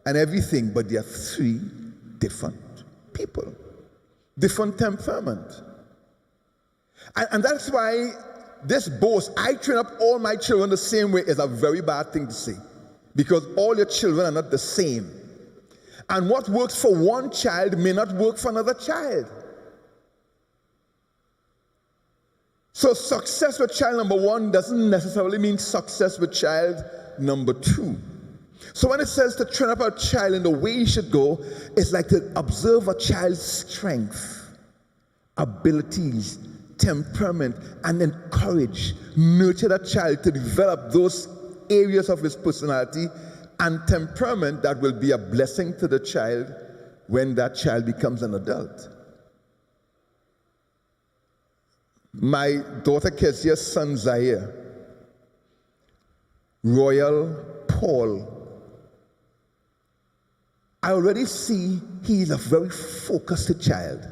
and everything, but they are three different people, different temperament. And that's why this boast, I train up all my children the same way, is a very bad thing to say, because all your children are not the same. And what works for one child may not work for another child. So success with child number one doesn't necessarily mean success with child number two. So when it says to train up a child in the way he should go, it's like to observe a child's strength, abilities, temperament, and encourage, nurture that child to develop those areas of his personality and temperament that will be a blessing to the child when that child becomes an adult. My daughter Kezia's son Zaire, Royal Paul, I already see he's a very focused child.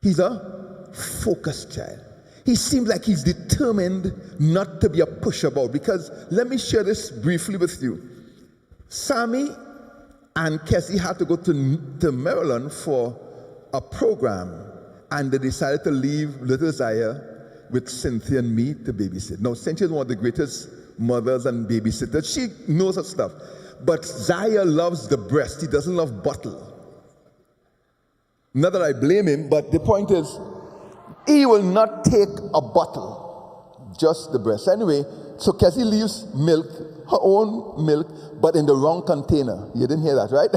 He's a focused child. He seems like he's determined not to be a pushabout, because let me share this briefly with you. Sammy and Kessie had to go to Maryland for a program, and they decided to leave little Zaire with Cynthia and me to babysit. Now, Cynthia is one of the greatest mothers and babysitters. She knows her stuff. But Zaire loves the breast. He doesn't love bottle. Not that I blame him, but the point is, he will not take a bottle, just the breast. Anyway, so Cassie leaves milk, her own milk, but in the wrong container. You didn't hear that, right?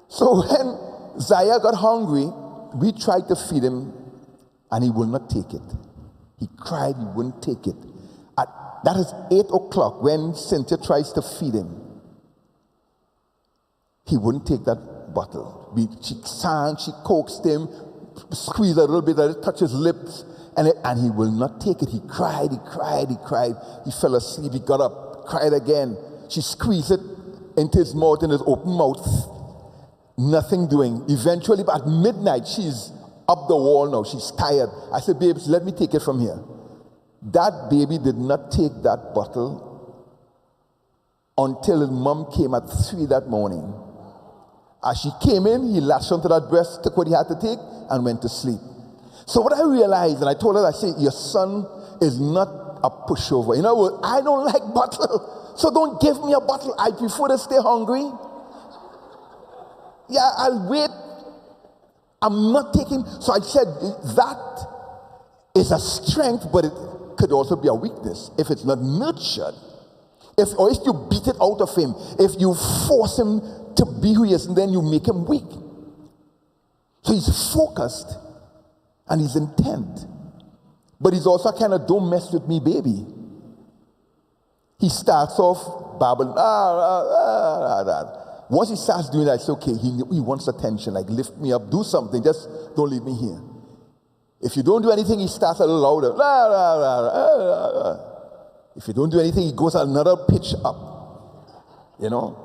So when Zaire got hungry, we tried to feed him, and he will not take it. He cried, he wouldn't take it. That is 8 o'clock when Cynthia tries to feed him. He wouldn't take that bottle. She sang, she coaxed him, squeezed a little bit, let it touch his lips, and he will not take it. He cried, he cried, he cried. He fell asleep, he got up, cried again. She squeezed it into his mouth, in his open mouth. Nothing doing. Eventually, at midnight, she's up the wall now. She's tired. I said, babes, let me take it from here. That baby did not take that bottle until his mom came at 3 that morning. As she came in, he latched onto that breast, took what he had to take, and went to sleep. So what I realized, and I told her, I said, your son is not a pushover. In other words, I don't like bottle, so don't give me a bottle. I prefer to stay hungry. Yeah, I'll wait. I'm not taking. So I said, that is a strength, but it could also be a weakness if it's not nurtured. Or if you beat it out of him, if you force him to be who he is, and then you make him weak. So he's focused and he's intent. But he's also kind of don't mess with me, baby. He starts off babbling. Once he starts doing that, it's okay. He wants attention, like lift me up, do something, just don't leave me here. If you don't do anything, he starts a little louder. If you don't do anything, he goes another pitch up. You know?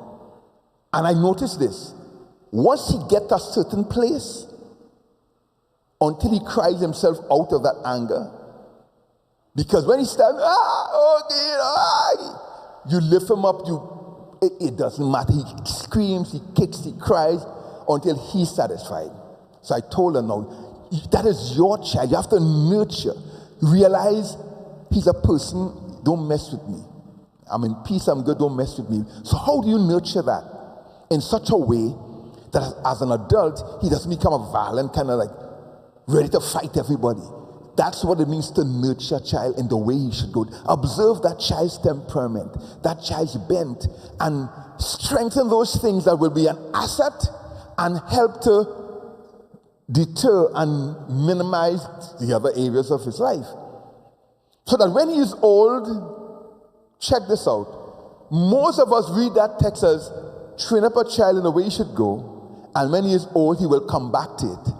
And I noticed this. Once he gets a certain place, until he cries himself out of that anger, because when he stands, you lift him up, it doesn't matter. He screams, he kicks, he cries until he's satisfied. So I told her, now, that is your child. You have to nurture. Realize he's a person, don't mess with me. I'm in peace, I'm good, don't mess with me. So how do you nurture that? In such a way that as an adult, he doesn't become a violent kind of like ready to fight everybody. That's what it means to nurture a child in the way he should go. Observe that child's temperament, that child's bent, and strengthen those things that will be an asset and help to deter and minimize the other areas of his life. So that when he is old, check this out. Most of us read that text as train up a child in the way he should go, and when he is old, he will come back to it.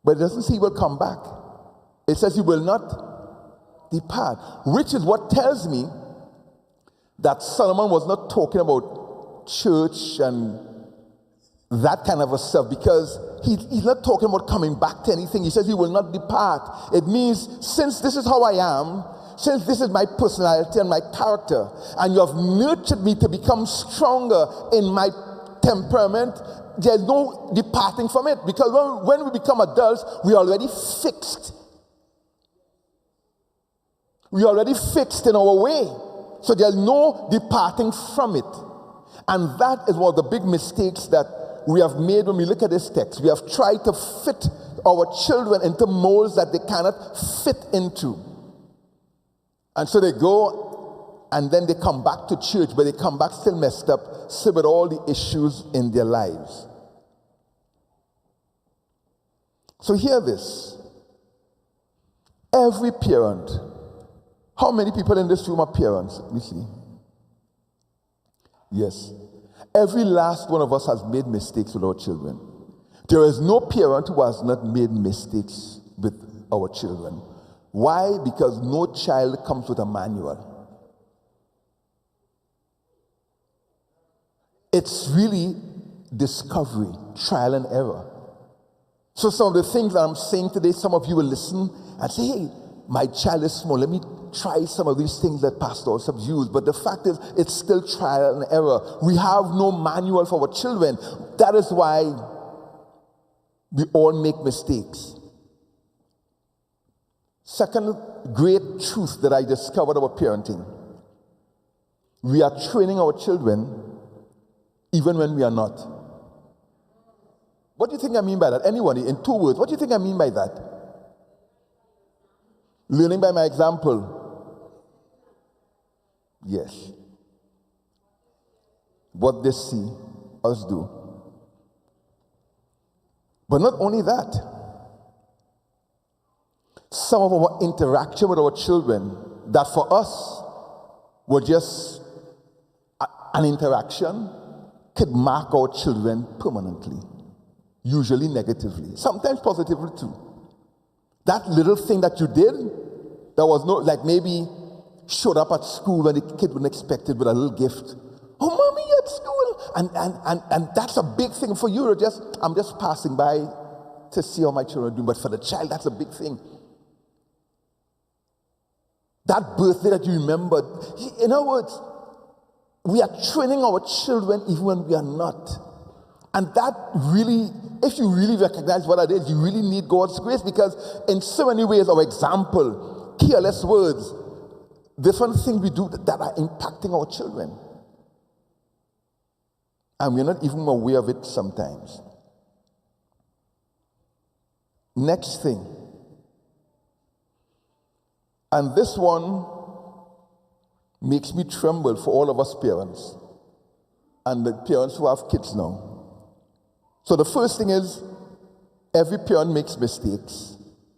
But it doesn't say he will come back. It says he will not depart, which is what tells me that Solomon was not talking about church and that kind of a stuff, because he's not talking about coming back to anything. He says he will not depart. It means, since this is how I am, since this is my personality and my character, and you have nurtured me to become stronger in my temperament, there's no departing from it. Because when we become adults, we're already fixed. We're already fixed in our way. So there's no departing from it. And that is one of the big mistakes that we have made when we look at this text. We have tried to fit our children into molds that they cannot fit into. And so they go and then they come back to church, but they come back still messed up, still with all the issues in their lives. So hear this. Every parent, how many people in this room are parents? Let me see. Yes. Every last one of us has made mistakes with our children. There is no parent who has not made mistakes with our children. Why? Because no child comes with a manual. It's really discovery, trial and error. So some of the things that I'm saying today, some of you will listen and say, hey, my child is small. Let me try some of these things that Pastor Allsop used. But the fact is, it's still trial and error. We have no manual for our children. That is why we all make mistakes. Second great truth that I discovered about parenting. We are training our children even when we are not. What do you think I mean by that? Anyone, in 2 words, what do you think I mean by that? Learning by my example. Yes. What they see us do. But not only that. Some of our interaction with our children that for us were just an interaction could mark our children permanently. Usually negatively. Sometimes positively too. That little thing that you did, that was no, like maybe showed up at school when the kid wouldn't expect it with a little gift. Oh, mommy, you're at school. And that's a big thing for you. I'm just passing by to see how my children do. But for the child, that's a big thing. That birthday that you remembered. In other words, we are training our children even when we are not. And that really, if you really recognize what it is, you really need God's grace, because in so many ways, our example, careless words, different things we do that are impacting our children. And we're not even aware of it sometimes. Next thing. And this one makes me tremble for all of us parents and the parents who have kids now. So the first thing is, every parent makes mistakes.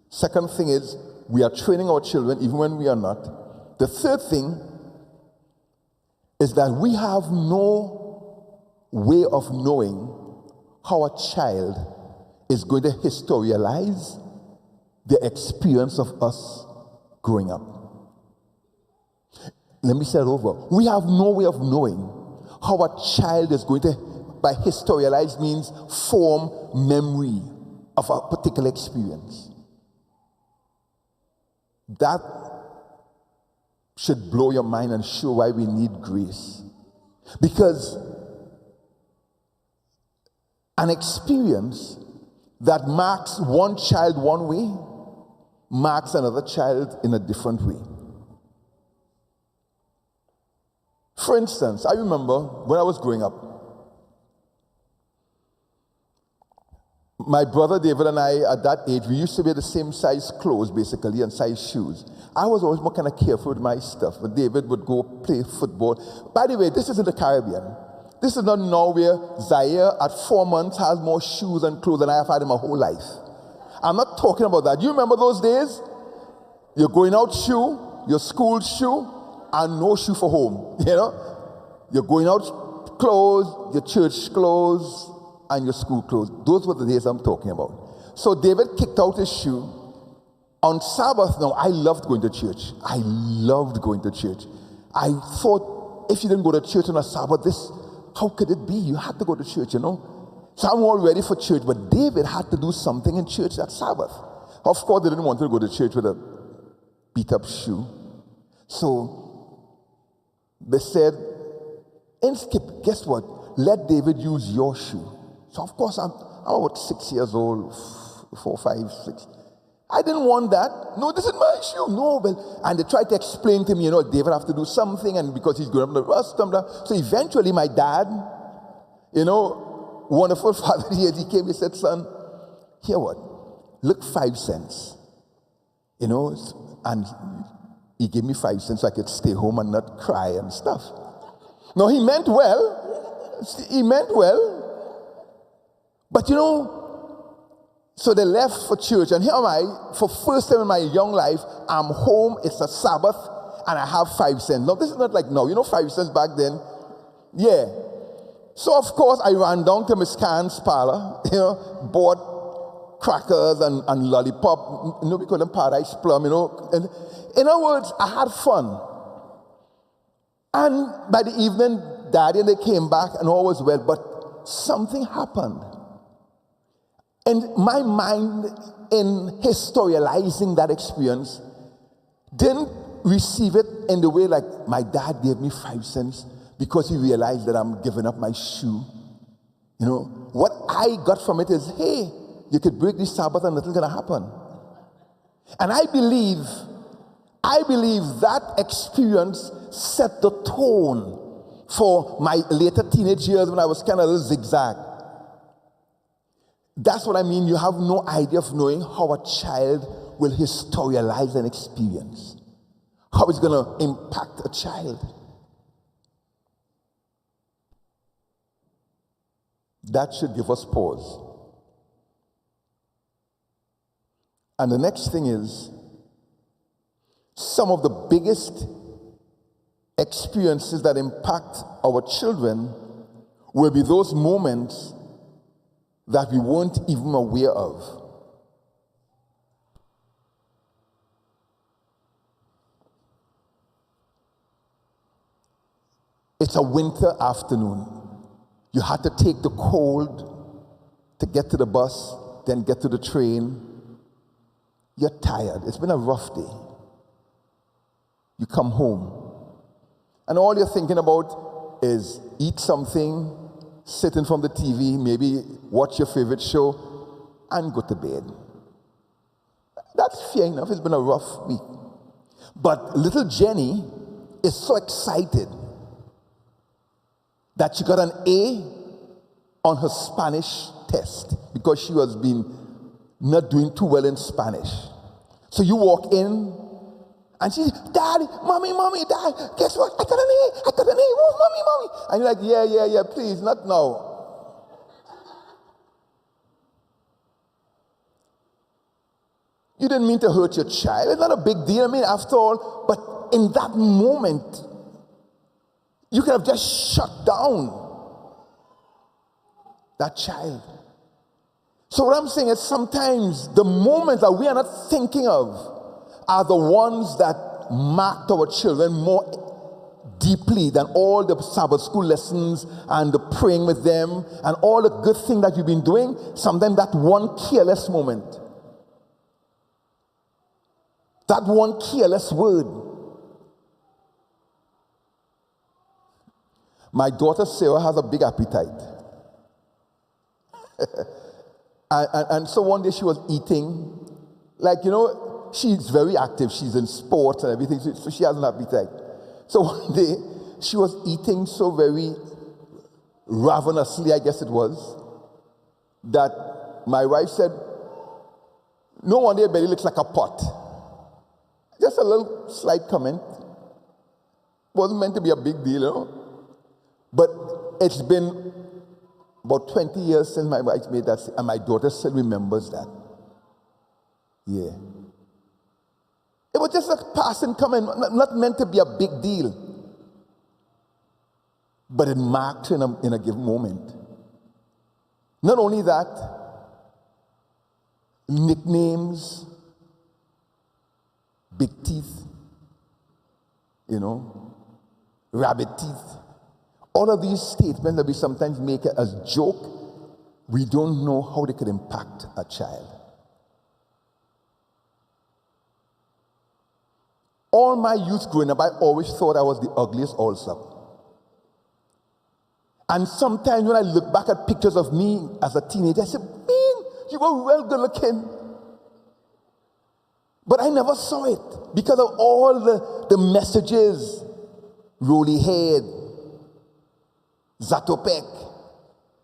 Second thing is, we are training our children even when we are not. The third thing is that we have no way of knowing how a child is going to historialize the experience of us growing up. Let me say it over. We have no way of knowing how a child is going to, by historialize means form memory of a particular experience. That should blow your mind and show why we need grace. Because an experience that marks one child one way marks another child in a different way. For instance, I remember when I was growing up, my brother David and I, at that age, we used to wear the same size clothes, basically, and size shoes. I was always more kind of careful with my stuff, but David would go play football. By the way, this is in the Caribbean. This is not Norway. Zaire, at 4 months, has more shoes and clothes than I have had in my whole life. I'm not talking about that. You remember those days? You're going out shoe, your school shoe, and no shoe for home. You know? You're going out clothes, your church clothes, and your school clothes. Those were the days I'm talking about. So David kicked out his shoe. On Sabbath now, I loved going to church. I loved going to church. I thought if you didn't go to church on a Sabbath, how could it be? You had to go to church, you know. So I'm all ready for church, but David had to do something in church that Sabbath. Of course, they didn't want to go to church with a beat-up shoe. So they said, Inskip, guess what? Let David use your shoe. So of course I'm about 6 years old, 4, 5, 6. I didn't want that. No, this is my shoe. No, well, and they tried to explain to me, David have to do something, and because he's going up the bus, so eventually my dad, wonderful father, he came, he said, son, here what? Look, 5 cents. And he gave me 5 cents so I could stay home and not cry and stuff. No, he meant well. He meant well. But so they left for church, and here am I, for first time in my young life, I'm home, it's a Sabbath, and I have 5 cents. Now, this is not like now, 5 cents back then. Yeah. So, of course, I ran down to Miss Khan's parlor, bought crackers and lollipop, we call them Paradise Plum, And in other words, I had fun. And by the evening, Daddy and they came back, and all was well, but something happened. And my mind, in historializing that experience, didn't receive it in the way like my dad gave me 5 cents because he realized that I'm giving up my shoe. What I got from it is, hey, you could break the Sabbath and nothing's gonna happen. And I believe that experience set the tone for my later teenage years when I was kind of a little zigzag. That's what I mean. You have no idea of knowing how a child will historialize an experience, how it's going to impact a child. That should give us pause. And the next thing is, some of the biggest experiences that impact our children will be those moments that we weren't even aware of. It's a winter afternoon. You had to take the cold to get to the bus, then get to the train. You're tired. It's been a rough day. You come home, and all you're thinking about is eat something, sit in front of the TV, maybe watch your favorite show, and go to bed. That's fair enough. It's been a rough week. But little Jenny is so excited that she got an A on her Spanish test because she was not doing too well in Spanish. So you walk in, and she's, Daddy, Mommy, Dad, guess what? I got an A. Oh, Mommy. And you're like, yeah, please, not now. You didn't mean to hurt your child. It's not a big deal. After all, but in that moment, you could have just shut down that child. So what I'm saying is sometimes the moments that we are not thinking of are the ones that marked our children more deeply than all the Sabbath school lessons and the praying with them and all the good things that you've been doing. Sometimes that one careless moment, that one careless word. My daughter Sarah has a big appetite. and so one day she was eating, she's very active. She's in sports and everything, so she has an appetite. So one day, she was eating so very ravenously, I guess it was, that my wife said, no wonder your belly looks like a pot. Just a little slight comment. Wasn't meant to be a big deal, But it's been about 20 years since my wife made that, and my daughter still remembers that. Yeah. It was just a passing comment, not meant to be a big deal. But it marked in a given moment. Not only that, nicknames, big teeth, rabbit teeth. All of these statements that we sometimes make as joke, we don't know how they could impact a child. All my youth growing up, I always thought I was the ugliest Allsop. And sometimes when I look back at pictures of me as a teenager, I say, man, you were well good looking. But I never saw it because of all the messages. Rolly head, Zatopek,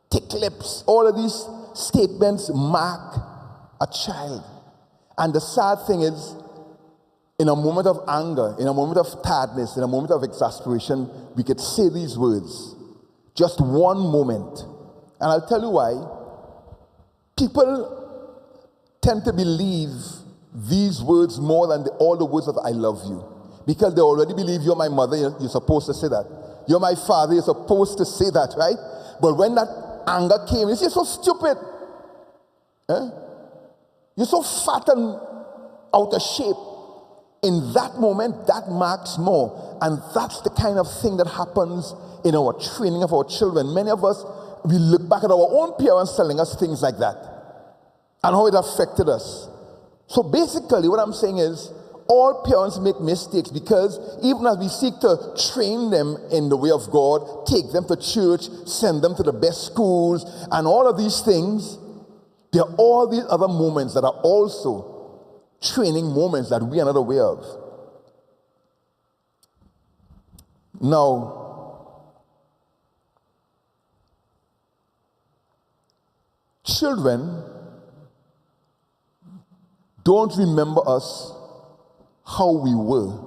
thick lips, all of these statements mark a child. And the sad thing is, in a moment of anger, in a moment of tiredness, in a moment of exasperation, we could say these words. Just one moment. And I'll tell you why. People tend to believe these words more than all the words of I love you. Because they already believe you're my mother, you're supposed to say that. You're my father, you're supposed to say that, right? But when that anger came, you say, you're so stupid. Eh? You're so fat and out of shape. In that moment, that marks more. And that's the kind of thing that happens in our training of our children. Many of us, we look back at our own parents telling us things like that and how it affected us. So basically, what I'm saying is, all parents make mistakes because even as we seek to train them in the way of God, take them to church, send them to the best schools, and all of these things, there are all these other moments that are also training moments that we are not aware of. Now, children don't remember us how we were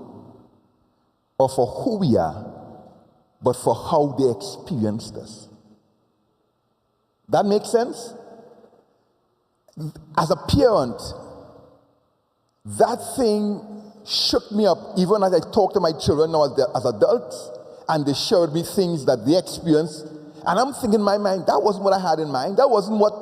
or for who we are, but for how they experienced us. That makes sense? As a parent, that thing shook me up even as I talk to my children now as adults, and they showed me things that they experienced, and I'm thinking in my mind, that wasn't what I had in mind, that wasn't what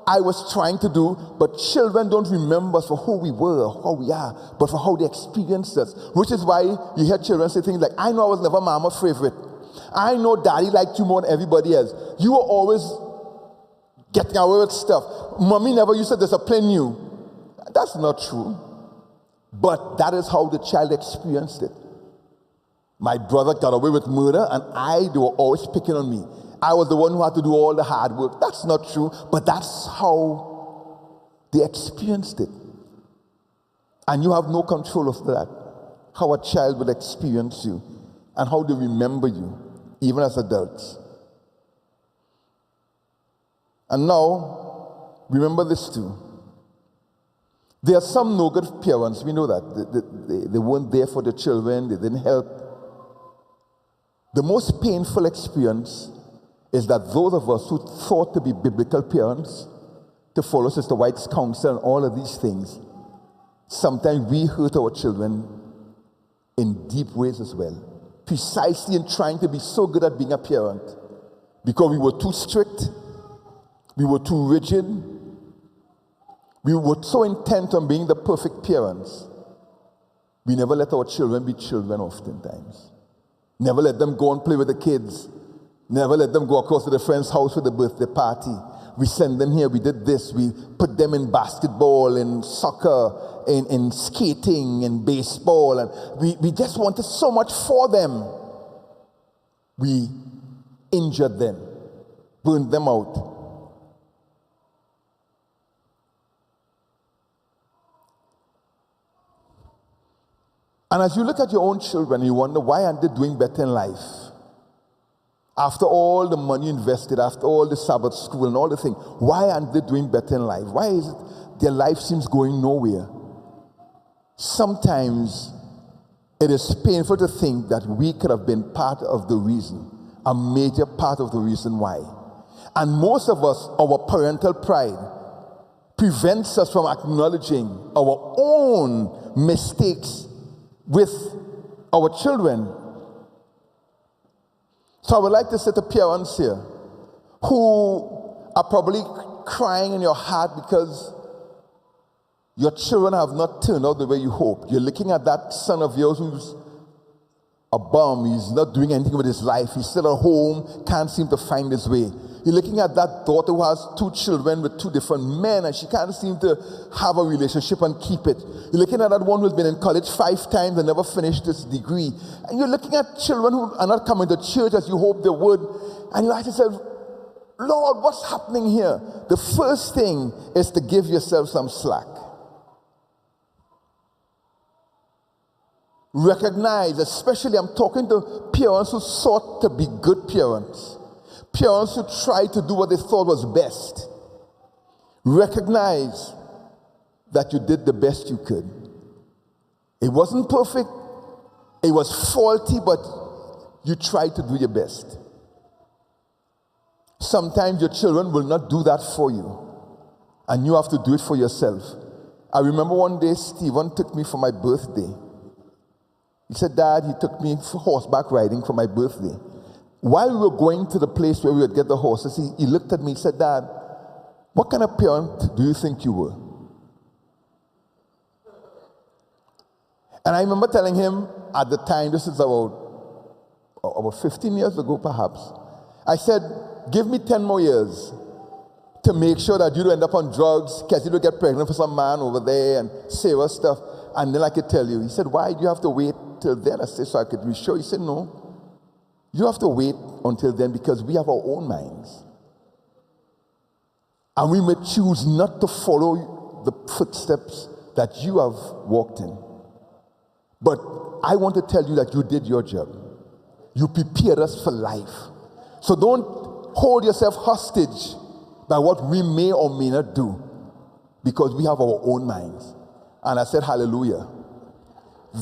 I was trying to do. But children don't remember us for who we were, how we are, but for how they experienced us. Which is why you hear children say things like, I know I was never mama's favorite. I know daddy liked you more than everybody else. You were always getting away with stuff. Mommy never used to discipline you. That's not true. But that is how the child experienced it. My brother got away with murder, and they were always picking on me. I was the one who had to do all the hard work. That's not true, but that's how they experienced it. And you have no control of that, how a child will experience you and how they remember you, even as adults. And now, remember this too. There are some no good parents, we know that. They weren't there for the children, they didn't help. The most painful experience is that those of us who thought to be biblical parents, to follow Sister White's counsel and all of these things, sometimes we hurt our children in deep ways as well. Precisely in trying to be so good at being a parent. Because we were too strict, we were too rigid, we were so intent on being the perfect parents, we never let our children be children oftentimes. Never let them go and play with the kids. Never let them go across to the friend's house for the birthday party. We send them here, we did this, we put them in basketball, in soccer, in skating, in baseball, and we just wanted so much for them. We injured them, burned them out. And as you look at your own children, you wonder, why aren't they doing better in life? After all the money invested, after all the Sabbath school and all the things, why aren't they doing better in life? Why is it their life seems going nowhere? Sometimes it is painful to think that we could have been part of the reason, a major part of the reason why. And most of us, our parental pride prevents us from acknowledging our own mistakes with our children. So I would like to say to parents here who are probably crying in your heart because your children have not turned out the way you hoped. You're looking at that son of yours who's a bum. He's not doing anything with his life. He's still at home, can't seem to find his way. You're looking at that daughter who has 2 children with 2 different men, and she can't seem to have a relationship and keep it. You're looking at that one who's been in college 5 times and never finished this degree. And you're looking at children who are not coming to church as you hope they would. And you ask yourself, Lord, what's happening here? The first thing is to give yourself some slack. Recognize, especially I'm talking to parents who sought to be good parents. Parents who tried to do what they thought was best. Recognize that you did the best you could. It wasn't perfect. It was faulty, but you tried to do your best. Sometimes your children will not do that for you, and you have to do it for yourself. I remember one day Stephen took me for my birthday. He said, Dad, he took me for horseback riding for my birthday. While we were going to the place where we would get the horses, he looked at me and said, Dad, what kind of parent do you think you were? And I remember telling him at the time, this is about 15 years ago perhaps, I said, give me 10 more years to make sure that you don't end up on drugs, because you don't get pregnant for some man over there and say what stuff, and then I could tell you. He said, why do you have to wait till then? I said, so I could be sure. He said, no. You have to wait until then because we have our own minds. And we may choose not to follow the footsteps that you have walked in. But I want to tell you that you did your job. You prepared us for life. So don't hold yourself hostage by what we may or may not do, because we have our own minds. And I said, hallelujah.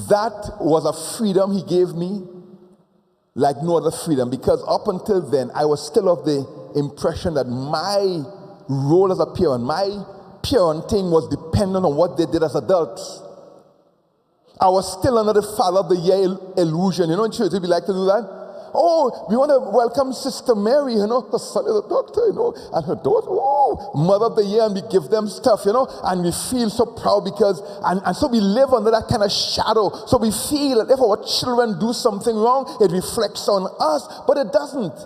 That was a freedom he gave me like no other freedom, because up until then, I was still of the impression that my role as a parent, my parenting was dependent on what they did as adults. I was still under the Father of the Year illusion. You know, in church, we like to do that. Oh, we want to welcome Sister Mary, you know, her son is a doctor, you know, and her daughter, oh, Mother of the Year, and we give them stuff, you know, and we feel so proud because, and so we live under that kind of shadow. So we feel that if our children do something wrong, it reflects on us, but it doesn't.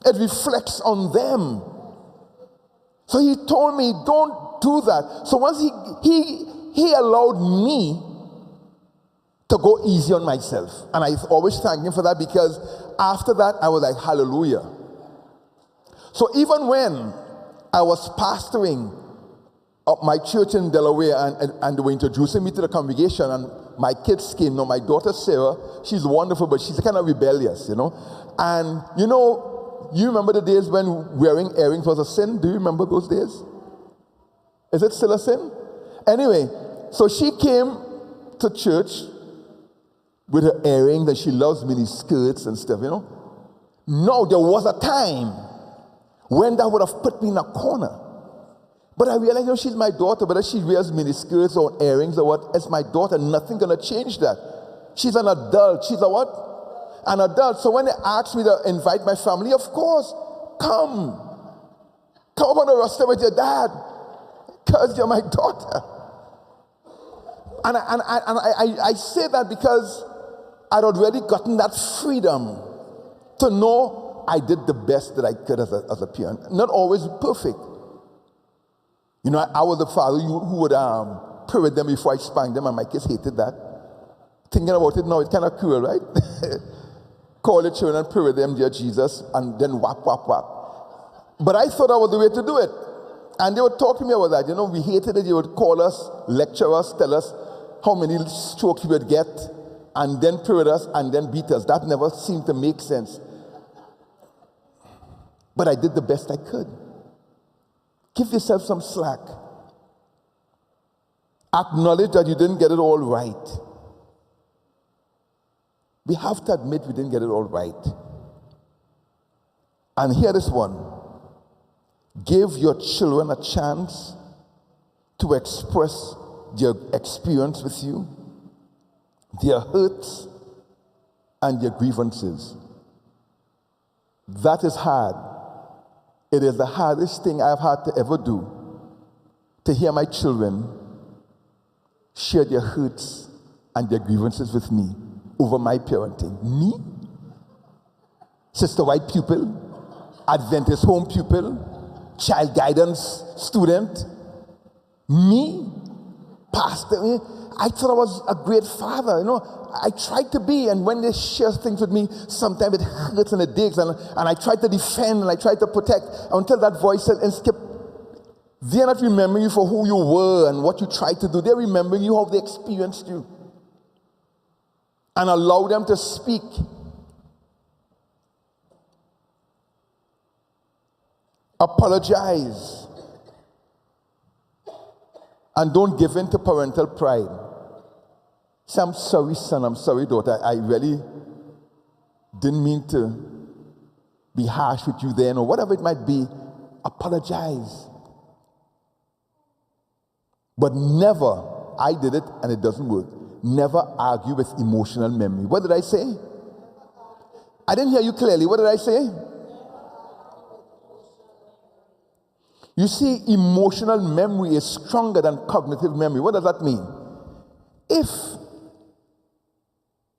It reflects on them. So he told me, don't do that. So once he allowed me to go easy on myself. And I always thank him for that, because after that, I was like, hallelujah. So even when I was pastoring up my church in Delaware, and they were introducing me to the congregation, and my kids came. Now, my daughter Sarah, she's wonderful, but she's kind of rebellious, you know. And, you know, you remember the days when wearing earrings was a sin? Do you remember those days? Is it still a sin? Anyway, so she came to church with her earrings, and she loves mini skirts and stuff, you know. No, there was a time when that would have put me in a corner. But I realized, you know, she's my daughter, but if she wears mini skirts or earrings or what, it's my daughter. Nothing gonna change that. She's an adult. She's a what? An adult. So when they asked me to invite my family, of course, come up on the roster with your dad, because you're my daughter. And I say that because I'd already gotten that freedom to know I did the best that I could as a parent. Not always perfect. You know, I was the father who would pray with them before I spanked them, and my kids hated that. Thinking about it now, it's kind of cruel, right? Call the children and pray with them, dear Jesus, and then whap, whap, whap. But I thought that was the way to do it. And they would talk to me about that. You know, we hated it. They would call us, lecture us, tell us how many strokes we would get, and then pray with us, and then beat us. That never seemed to make sense. But I did the best I could. Give yourself some slack. Acknowledge that you didn't get it all right. We have to admit we didn't get it all right. And here is one. Give your children a chance to express their experience with you, their hurts, and their grievances. That is hard. It is the hardest thing I've had to ever do, to hear my children share their hurts and their grievances with me over my parenting. Me? Sister White pupil? Adventist home pupil, child guidance student, me, pastor. I thought I was a great father, I tried to be, and when they share things with me, sometimes it hurts and it digs, and I try to defend and I try to protect until that voice said, Inskip, they're not remembering you for who you were and what you tried to do. They're remembering you how they experienced you. And allow them to speak. Apologize. And don't give in to parental pride. Say, I'm sorry, son. I'm sorry, daughter. I really didn't mean to be harsh with you then, or whatever it might be. Apologize. But never, I did it and it doesn't work. Never argue with emotional memory. What did I say? I didn't hear you clearly. What did I say? You see, emotional memory is stronger than cognitive memory. What does that mean? If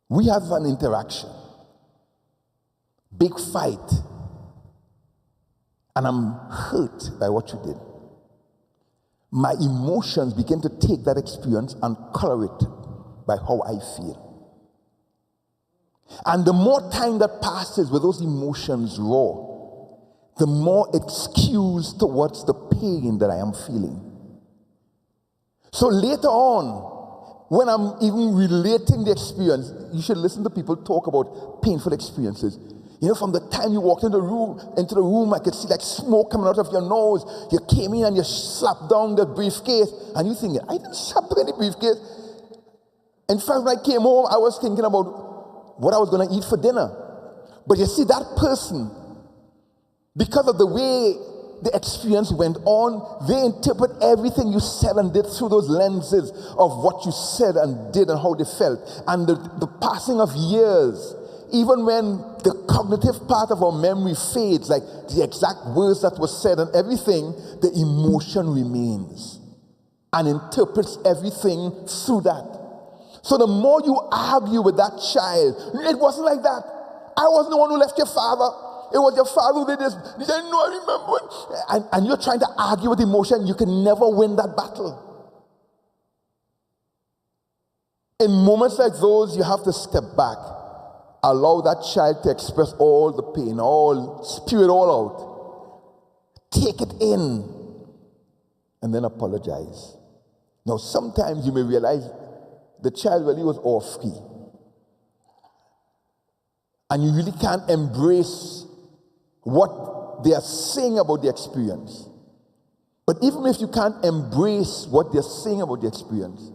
we have an interaction, big fight, and I'm hurt by what you did, my emotions begin to take that experience and color it by how I feel. And the more time that passes with those emotions raw, the more it skews towards the pain that I am feeling. So later on, when I'm even relating the experience, you should listen to people talk about painful experiences. From the time you walked into the room, I could see like smoke coming out of your nose. You came in and you slapped down the briefcase, and you thinking, I didn't slap down any briefcase. In fact, when I came home, I was thinking about what I was going to eat for dinner. But you see, that person, because of the way the experience went on, they interpret everything you said and did through those lenses of what you said and did and how they felt. And the passing of years, even when the cognitive part of our memory fades, like the exact words that were said and everything, the emotion remains and interprets everything through that. So the more you argue with that child, it wasn't like that. I wasn't the one who left your father. It was your father who did this. He said, no, I remember. And you're trying to argue with emotion. You can never win that battle. In moments like those, you have to step back. Allow that child to express all the pain, spew it all out. Take it in, and then apologize. Now, sometimes you may realize the child really was off-key. And you really can't embrace what they are saying about the experience. But even if you can't embrace what they're saying about the experience,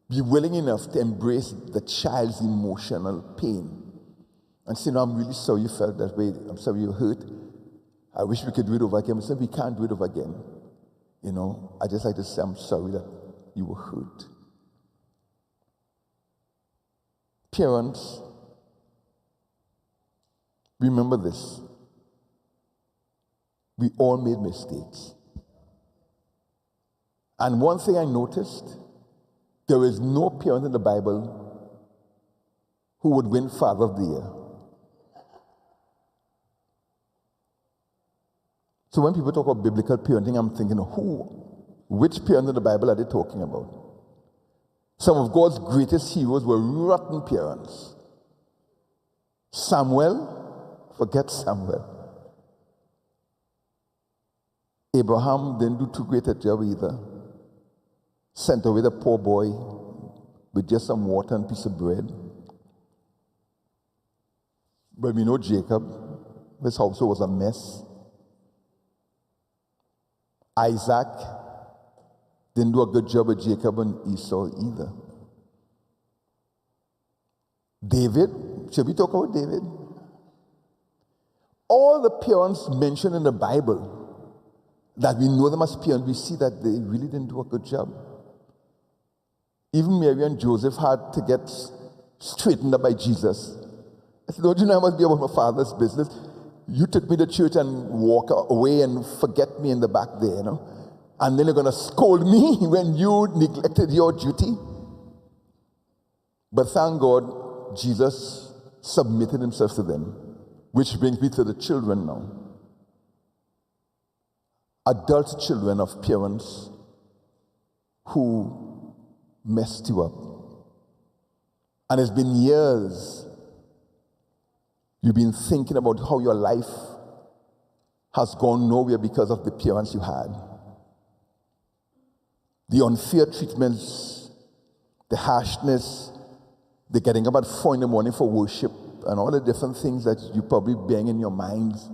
be willing enough to embrace the child's emotional pain. And say, no, I'm really sorry you felt that way. I'm sorry you hurt. I wish we could do it over again. But since we can't do it over again, I just like to say I'm sorry that you were hurt. Parents, remember this. We all made mistakes. And one thing I noticed, there is no parent in the Bible who would win Father of the Year. So when people talk about biblical parenting, I'm thinking, which parent in the Bible are they talking about? Some of God's greatest heroes were rotten parents. Samuel, forget Samuel. Abraham didn't do too great a job either. Sent away the poor boy with just some water and a piece of bread. But we know Jacob, his household was a mess. Isaac didn't do a good job with Jacob and Esau either. David, should we talk about David? All the parents mentioned in the Bible that we know them as parents, we see that they really didn't do a good job. Even Mary and Joseph had to get straightened up by Jesus. I said, don't you know I must be about my father's business? You took me to church and walk away and forget me in the back there, And then you're going to scold me when you neglected your duty. But thank God, Jesus submitted himself to them. Which brings me to the children now. adult children of parents who messed you up. And it's been years you've been thinking about how your life has gone nowhere because of the parents you had. The unfair treatments, the harshness, the getting up at 4 in the morning for worship, and all the different things that you probably bear in your minds.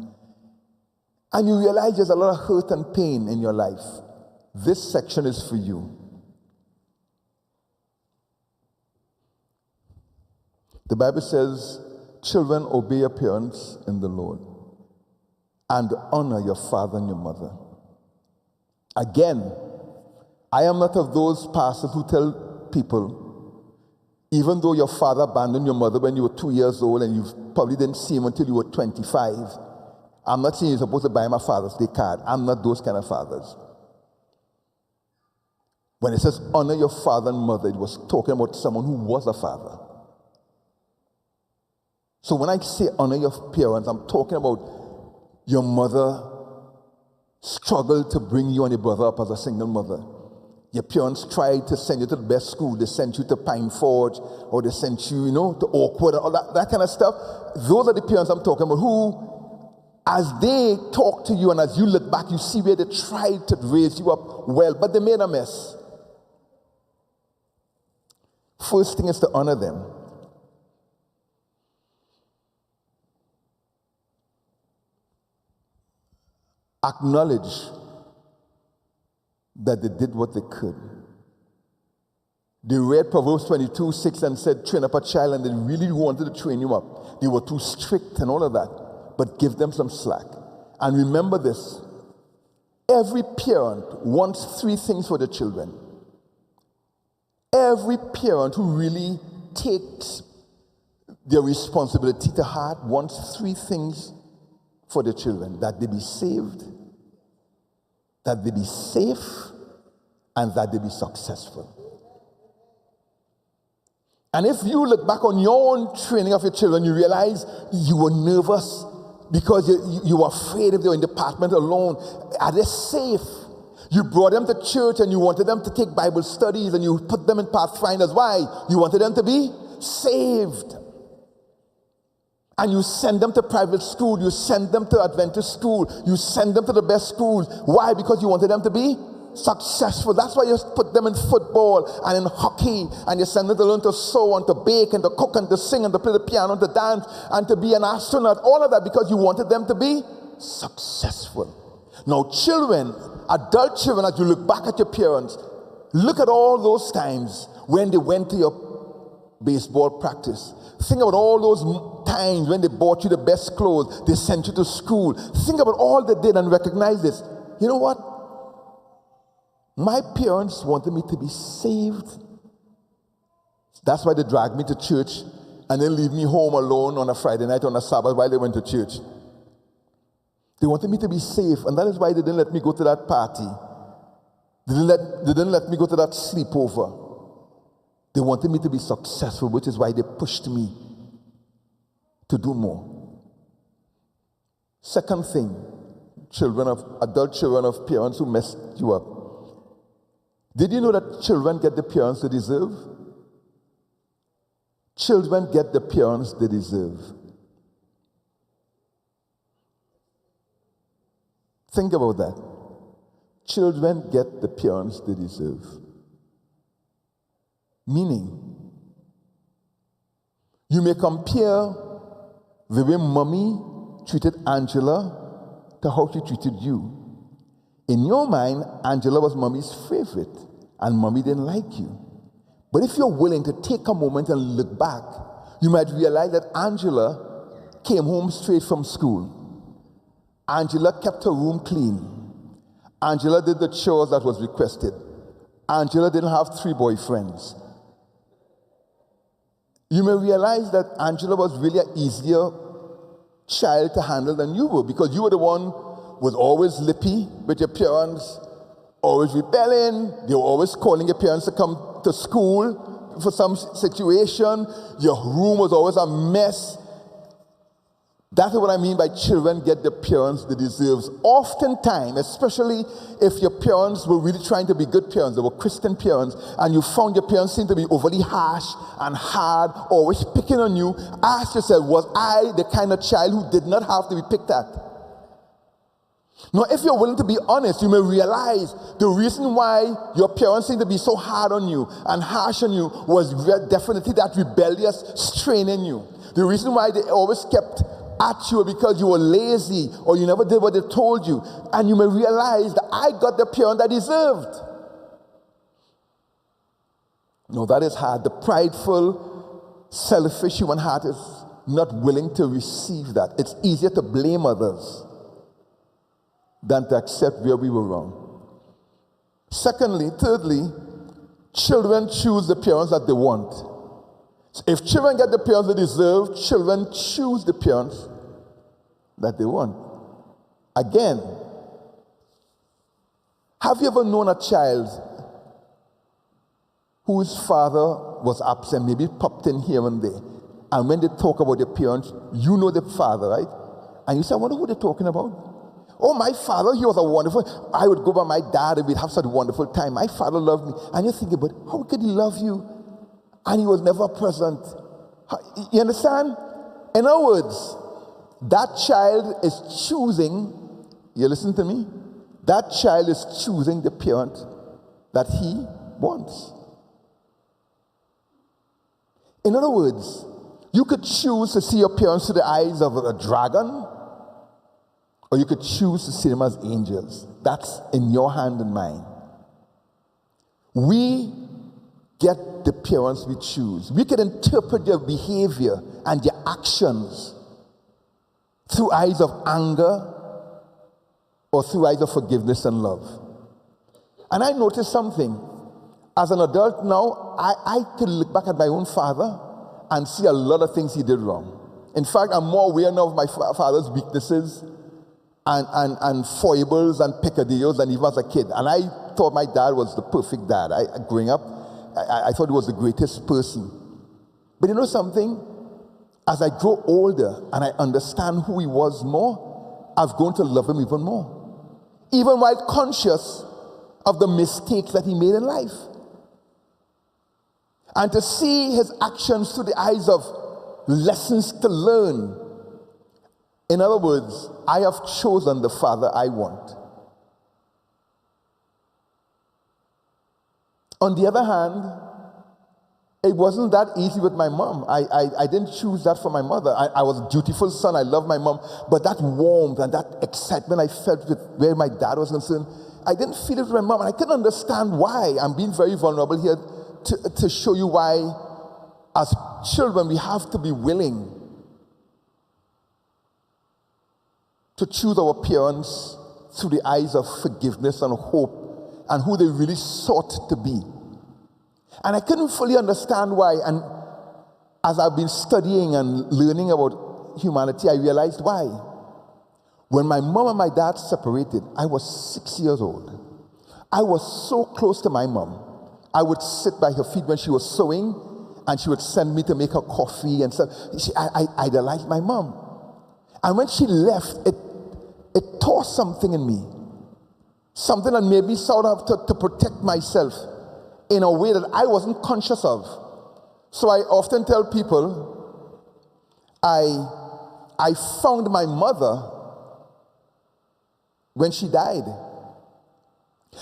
And you realize there's a lot of hurt and pain in your life. This section is for you. The Bible says, children, obey your parents in the Lord, and honor your father and your mother. Again, I am not of those pastors who tell people, even though your father abandoned your mother when you were 2 years old and you probably didn't see him until you were 25, I'm not saying you're supposed to buy him a Father's Day card. I'm not those kind of fathers. When it says honor your father and mother, it was talking about someone who was a father. So when I say honor your parents, I'm talking about your mother struggled to bring you and your brother up as a single mother. Your parents tried to send you to the best school. They sent you to Pine Forge, or they sent you, to Oakwood, and all that kind of stuff. Those are the parents I'm talking about who, as they talk to you and as you look back, you see where they tried to raise you up well, but they made a mess. First thing is to honor them. Acknowledge that they did what they could. They read Proverbs 22:6 and said, train up a child, and they really wanted to train you up. They were too strict and all of that, but give them some slack. And remember this, every parent wants 3 things for their children. Every parent who really takes their responsibility to heart wants 3 things for their children: that they be saved, that they be safe, and that they be successful. And if you look back on your own training of your children, you realize you were nervous because you were afraid if they were in the apartment alone. Are they safe? You brought them to church and you wanted them to take Bible studies and you put them in Pathfinders. Why? You wanted them to be saved. And you send them to private school, you send them to Adventist school, you send them to the best schools. Why? Because you wanted them to be successful. That's why you put them in football and in hockey, and you send them to learn to sew and to bake and to cook and to sing and to play the piano and to dance and to be an astronaut. All of that because you wanted them to be successful. Now children, adult children, as you look back at your parents, look at all those times when they went to your baseball practice. Think about all those times when they bought you the best clothes, they sent you to school. Think about all they did and recognize this. You know what? My parents wanted me to be saved. That's why they dragged me to church and then leave me home alone on a Friday night on a Sabbath while they went to church. They wanted me to be safe, and that is why they didn't let me go to that party. They didn't let me go to that sleepover. They wanted me to be successful, which is why they pushed me to do more. Second thing, adult children of parents who messed you up. Did you know that children get the parents they deserve? Children get the parents they deserve. Think about that. Children get the parents they deserve. Meaning, you may compare the way mommy treated Angela to how she treated you. In your mind, Angela was mommy's favorite, and mommy didn't like you. But if you're willing to take a moment and look back, you might realize that Angela came home straight from school. Angela kept her room clean. Angela did the chores that was requested. Angela didn't have 3 boyfriends. You may realize that Angela was really an easier child to handle than you were, because you were the one who was always lippy with your parents, always rebelling. They were always calling your parents to come to school for some situation. Your room was always a mess. That's what I mean by children get the parents they deserve. Oftentimes, especially if your parents were really trying to be good parents, they were Christian parents, and you found your parents seem to be overly harsh and hard, always picking on you, ask yourself, was I the kind of child who did not have to be picked at? Now, if you're willing to be honest, you may realize the reason why your parents seem to be so hard on you and harsh on you was definitely that rebellious strain in you. The reason why they always kept at you because you were lazy or you never did what they told you. And you may realize that I got the parent I deserved. No, that is hard. The prideful, selfish human heart is not willing to receive that. It's easier to blame others than to accept where we were wrong. Thirdly, children choose the parents that they want. So if children get the parents they deserve, children choose the parents that they want. Again, have you ever known a child whose father was absent, maybe popped in here and there, and when they talk about their parents, you know the father, right? And you say, I wonder who they're talking about. Oh, my father, he was a wonderful, I would go by my dad and we'd have such a wonderful time. My father loved me. And you're thinking, but how could he love you? And he was never present. You understand? In other words, that child is choosing, you listen to me? That child is choosing the parent that he wants. In other words, you could choose to see your parents through the eyes of a dragon, or you could choose to see them as angels. That's in your hand and mine. We get the parents we choose. We can interpret their behavior and their actions through eyes of anger or through eyes of forgiveness and love. And I noticed something. As an adult now, I could look back at my own father and see a lot of things he did wrong. In fact, I'm more aware now of my father's weaknesses and foibles and peccadillos than even as a kid. And I thought my dad was the perfect dad. Growing up, I thought he was the greatest person. But you know something? As I grow older and I understand who he was more, I've grown to love him even more. Even while conscious of the mistakes that he made in life. And to see his actions through the eyes of lessons to learn. In other words, I have chosen the father I want. On the other hand, it wasn't that easy with my mom. I didn't choose that for my mother. I was a dutiful son. I loved my mom. But that warmth and that excitement I felt with where my dad was concerned, I didn't feel it with my mom. And I couldn't understand why. I'm being very vulnerable here to show you why, as children, we have to be willing to choose our parents through the eyes of forgiveness and hope and who they really sought to be. And I couldn't fully understand why. And as I've been studying and learning about humanity, I realized why. When my mom and my dad separated, I was 6 years old. I was so close to my mom. I would sit by her feet when she was sewing, and she would send me to make her coffee and stuff. I idolized my mom. And when she left, it tore something in me. Something that made me sort of to protect myself in a way that I wasn't conscious of. So I often tell people, I found my mother when she died.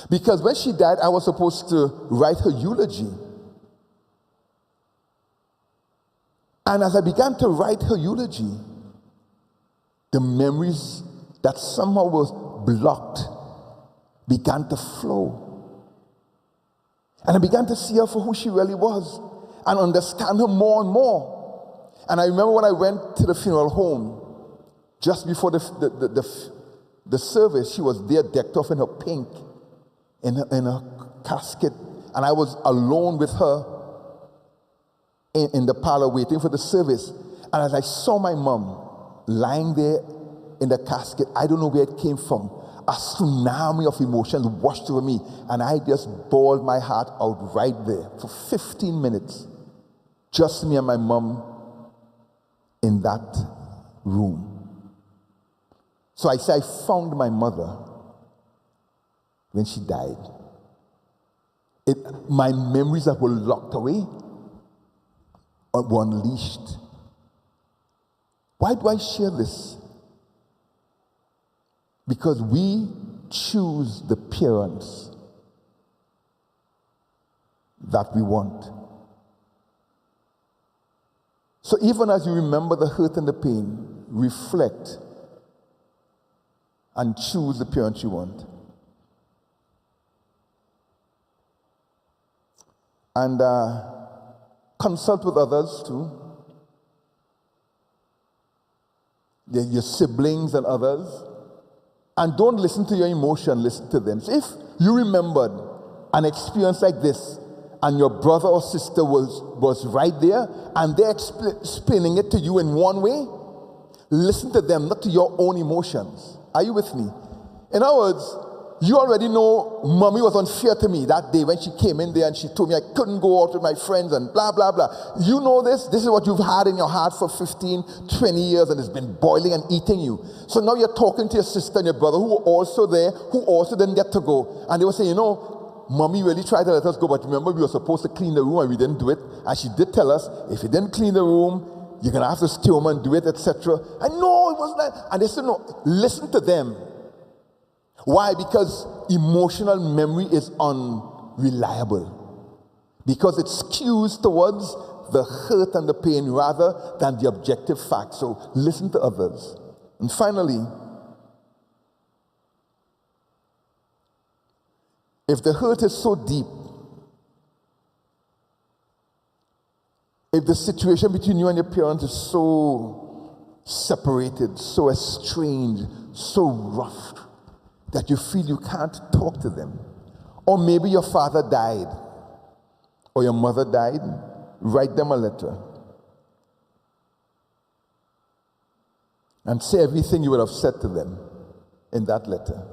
Because when she died, I was supposed to write her eulogy. And as I began to write her eulogy, the memories that somehow was blocked began to flow. And I began to see her for who she really was and understand her more and more. And I remember when I went to the funeral home, just before the service, she was there decked off in her pink, in her casket. And I was alone with her in the parlor waiting for the service. And as I saw my mom lying there in the casket, I don't know where it came from. A tsunami of emotions washed over me, and I just bawled my heart out right there for 15 minutes. Just me and my mom in that room. So I say I found my mother when she died. My memories that were locked away were unleashed. Why do I share this? Because we choose the parents that we want. So even as you remember the hurt and the pain, reflect and choose the parents you want. And consult with others too. Your siblings and others. And don't listen to your emotion, listen to them. So if you remembered an experience like this, and your brother or sister was right there, and they're explaining it to you in one way, listen to them, not to your own emotions. Are you with me? In other words, you already know mommy was unfair to me that day when she came in there and she told me I couldn't go out with my friends and blah, blah, blah. You know this. This is what you've had in your heart for 15, 20 years, and it's been boiling and eating you. So now you're talking to your sister and your brother who were also there, who also didn't get to go. And they were saying, you know, mommy really tried to let us go, but remember we were supposed to clean the room and we didn't do it. And she did tell us, if you didn't clean the room, you're going to have to stay home and do it, etc. And no, it wasn't that. And they said, no, listen to them. Why? Because emotional memory is unreliable. Because it skews towards the hurt and the pain rather than the objective fact. So listen to others. And finally, if the hurt is so deep, if the situation between you and your parents is so separated, so estranged, so rough, that you feel you can't talk to them. Or maybe your father died, or your mother died, write them a letter. And say everything you would have said to them in that letter.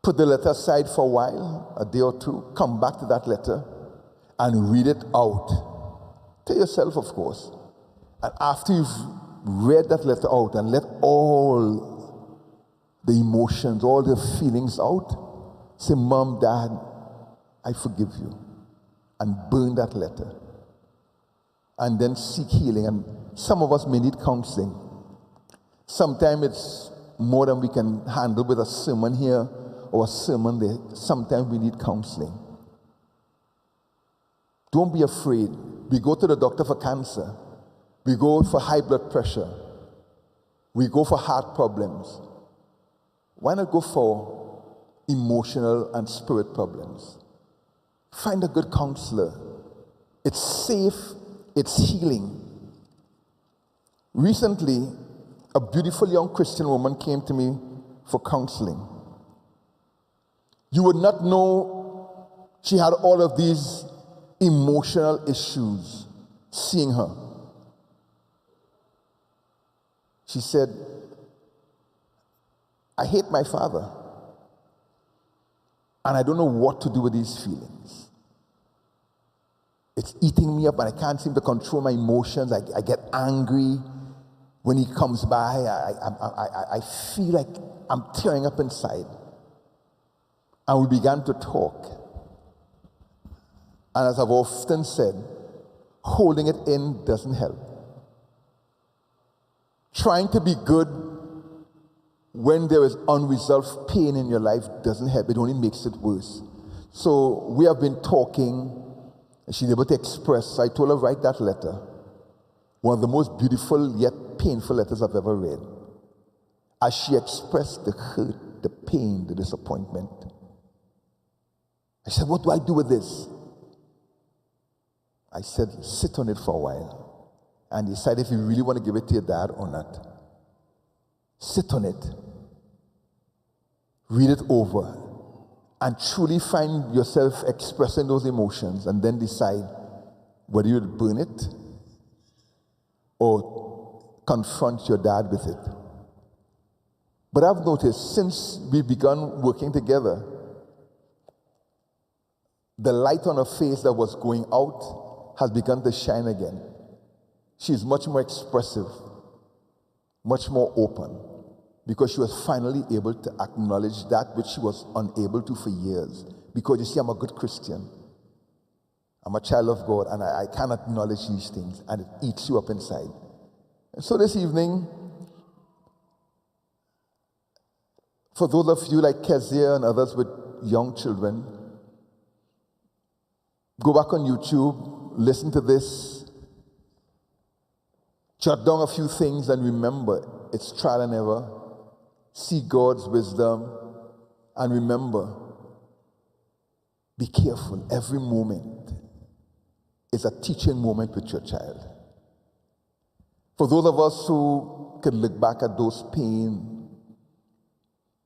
Put the letter aside for a while, a day or two, come back to that letter, and read it out. To yourself, of course. And after you've read that letter out and let all the emotions, all the feelings out, say, Mom, Dad, I forgive you. And burn that letter. And then seek healing. And some of us may need counseling. Sometimes it's more than we can handle with a sermon here or a sermon there. Sometimes we need counseling. Don't be afraid. We go to the doctor for cancer. We go for high blood pressure. We go for heart problems. Why not go for emotional and spirit problems? Find a good counselor. It's safe, it's healing. Recently, a beautiful young Christian woman came to me for counseling. You would not know she had all of these emotional issues seeing her. She said, I hate my father, and I don't know what to do with these feelings. It's eating me up, and I can't seem to control my emotions. I get angry when he comes by. I feel like I'm tearing up inside. And we began to talk. And as I've often said, holding it in doesn't help. Trying to be good when there is unresolved pain in your life doesn't help. It only makes it worse. So we have been talking, and she's able to express. So I told her, write that letter. One of the most beautiful yet painful letters I've ever read. As she expressed the hurt, the pain, the disappointment. I said, what do I do with this? I said, sit on it for a while and decide if you really want to give it to your dad or not. Sit on it. Read it over. And truly find yourself expressing those emotions and then decide whether you would burn it or confront your dad with it. But I've noticed since we've begun working together, the light on her face that was going out has begun to shine again. She's much more expressive. much more open, because she was finally able to acknowledge that which she was unable to for years. Because you see, I'm a good Christian. I'm a child of God, and I can acknowledge these things, and it eats you up inside. And so this evening, for those of you like Kezia and others with young children, go back on YouTube, listen to this, jot down a few things, and remember, it's trial and error. See God's wisdom, and remember, be careful. Every moment is a teaching moment with your child. For those of us who can look back at those pain,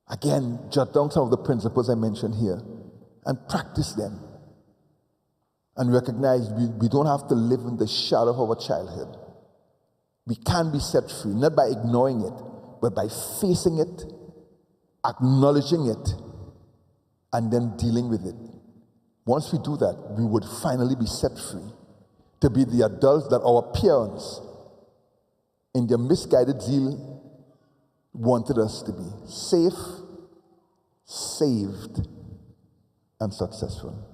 again, jot down some of the principles I mentioned here and practice them. And recognize we don't have to live in the shadow of our childhood. We can be set free, not by ignoring it, but by facing it, acknowledging it, and then dealing with it. Once we do that, we would finally be set free to be the adults that our parents, in their misguided zeal, wanted us to be: safe, saved, and successful.